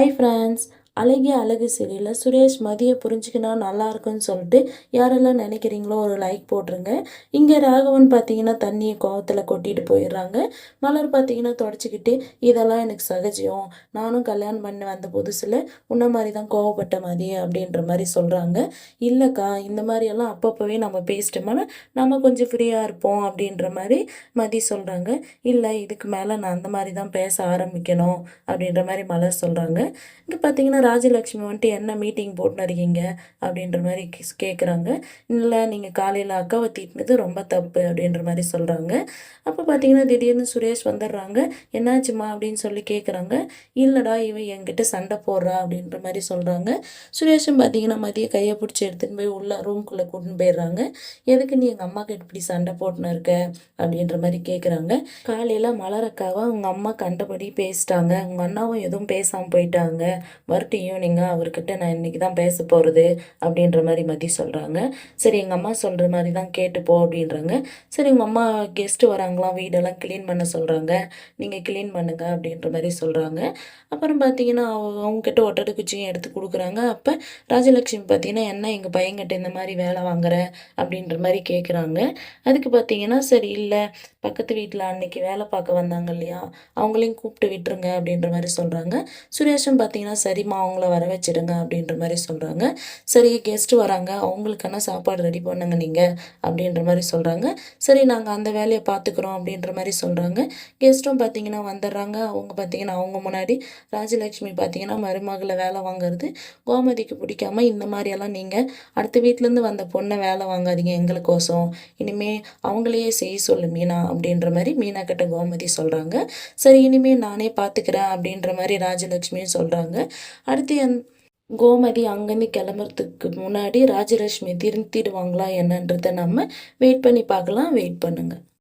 Hi friends. அழகிய அழகு சீரியலில் சுரேஷ் மதியை புரிஞ்சுக்கினா நல்லா இருக்குன்னு சொல்லிட்டு யாரெல்லாம் நினைக்கிறீங்களோ ஒரு லைக் போட்டுருங்க. இங்கே ராகவன் பார்த்தீங்கன்னா தண்ணியை கோவத்தில் கொட்டிட்டு போயிடுறாங்க. மலர் பார்த்தீங்கன்னா தொடச்சிக்கிட்டு இதெல்லாம் எனக்கு சகஜம், நானும் கல்யாணம் பண்ணி வந்த புதுசில் உன்ன மாதிரி தான் கோவப்பட்ட மதிய அப்படின்ற மாதிரி சொல்கிறாங்க. இல்லைக்கா, இந்த மாதிரியெல்லாம் அப்பப்போவே நம்ம பேசிட்டோம்னா நம்ம கொஞ்சம் ஃப்ரீயாக இருப்போம் அப்படின்ற மாதிரி மதி சொல்கிறாங்க. இல்லை, இதுக்கு மேலே நான் அந்த மாதிரி தான் பேச ஆரம்பிக்கணும் அப்படின்ற மாதிரி மலர் சொல்கிறாங்க. இங்கே பார்த்தீங்கன்னா ராஜலக்ஷ்மி வந்துட்டு என்ன மீட்டிங் போட்டுன்னு இருக்கீங்க அப்படின்ற மாதிரி கேட்குறாங்க. இல்லை, நீங்கள் காலையில் அக்காவை திட்டினது ரொம்ப தப்பு அப்படின்ற மாதிரி சொல்கிறாங்க. அப்போ பார்த்தீங்கன்னா திடீர்னு சுரேஷ் வந்துடுறாங்க. என்னாச்சுமா அப்படின்னு சொல்லி கேட்குறாங்க. இல்லைடா, இவன் என்கிட்ட சண்டை போடுறா அப்படின்ற மாதிரி சொல்கிறாங்க. சுரேஷும் பார்த்தீங்கன்னா மதிய கையை பிடிச்சி எடுத்துன்னு போய் உள்ள ரூம்குள்ளே கூட்டின்னு போயிடுறாங்க. எதுக்கு நீ எங்கள் அம்மாக்கிட்ட இப்படி சண்டை போட்டுன்னு இருக்க அப்படின்ற மாதிரி கேட்குறாங்க. காலையில் மலரக்காவை உங்கள் அம்மா கண்டபடி பேசிட்டாங்க, உங்கள் அண்ணாவும் எதுவும் பேசாமல் போயிட்டாங்க, வரட்டு ஈவினிங்க அவர்கிட்ட நான் இன்றைக்கி தான் பேச போகிறது அப்படின்ற மாதிரி மதி சொல்கிறாங்க. சரி, எங்கள் அம்மா சொல்கிற மாதிரி தான் கேட்டுப்போ அப்படின்றாங்க. சரி, உங்கள் அம்மா கெஸ்ட்டு வராங்களாம், வீடெல்லாம் க்ளீன் பண்ண சொல்கிறாங்க, நீங்கள் க்ளீன் பண்ணுங்க அப்படின்ற மாதிரி சொல்கிறாங்க. அப்புறம் பார்த்தீங்கன்னா அவங்கக்கிட்ட ஒட்டடை குச்சியும் எடுத்து கொடுக்குறாங்க. அப்போ ராஜலக்ஷ்மி பார்த்தீங்கன்னா என்ன எங்கள் பையன்கிட்ட இந்த மாதிரி வேலை வாங்குற அப்படின்ற மாதிரி கேட்குறாங்க. அதுக்கு பார்த்தீங்கன்னா சரி, இல்லை பக்கத்து வீட்டில் அன்னைக்கு வேலை பார்க்க வந்தாங்க இல்லையா, அவங்களையும் கூப்பிட்டு விட்டுருங்க அப்படின்ற மாதிரி சொல்கிறாங்க. சுரேஷும் பார்த்தீங்கன்னா சரிம்மா அவங்கள வர வச்சிடுங்க அப்படின்ற மாதிரி சொல்கிறாங்க. சரி, கெஸ்ட்டு வராங்க, அவங்களுக்கான சாப்பாடு ரெடி பண்ணுங்க நீங்கள் அப்படின்ற மாதிரி சொல்கிறாங்க. சரி, நாங்கள் அந்த வேலையை பார்த்துக்குறோம் அப்படின்ற மாதிரி சொல்கிறாங்க. கெஸ்ட்டும் பார்த்தீங்கன்னா வந்துடுறாங்க. அவங்க பார்த்தீங்கன்னா அவங்க முன்னாடி ராஜலக்ஷ்மி பார்த்தீங்கன்னா மருமகளை வேலை வாங்குறது கோமதிக்கு பிடிக்காம, இந்த மாதிரியெல்லாம் நீங்கள் அடுத்த வீட்டிலேருந்து வந்த பொண்ணை வேலை வாங்காதீங்க எங்களுக்கோசம், இனிமே அவங்களையே செய்ய சொல்லு மீனா அப்படின்ற மாதிரி மீனா கிட்ட கோமதி சொல்கிறாங்க. சரி, இனிமேல் நானே பார்த்துக்கிறேன் அப்படின்ற மாதிரி ராஜலக்ஷ்மியும் சொல்கிறாங்க. அடுத்து கோமதி அங்கேருந்து கிளம்புறதுக்கு முன்னாடி ராஜலக்ஷ்மி திருத்திடுவாங்களா என்னன்றதை நம்ம வெயிட் பண்ணி பார்க்கலாம். வெயிட் பண்ணுங்கள்.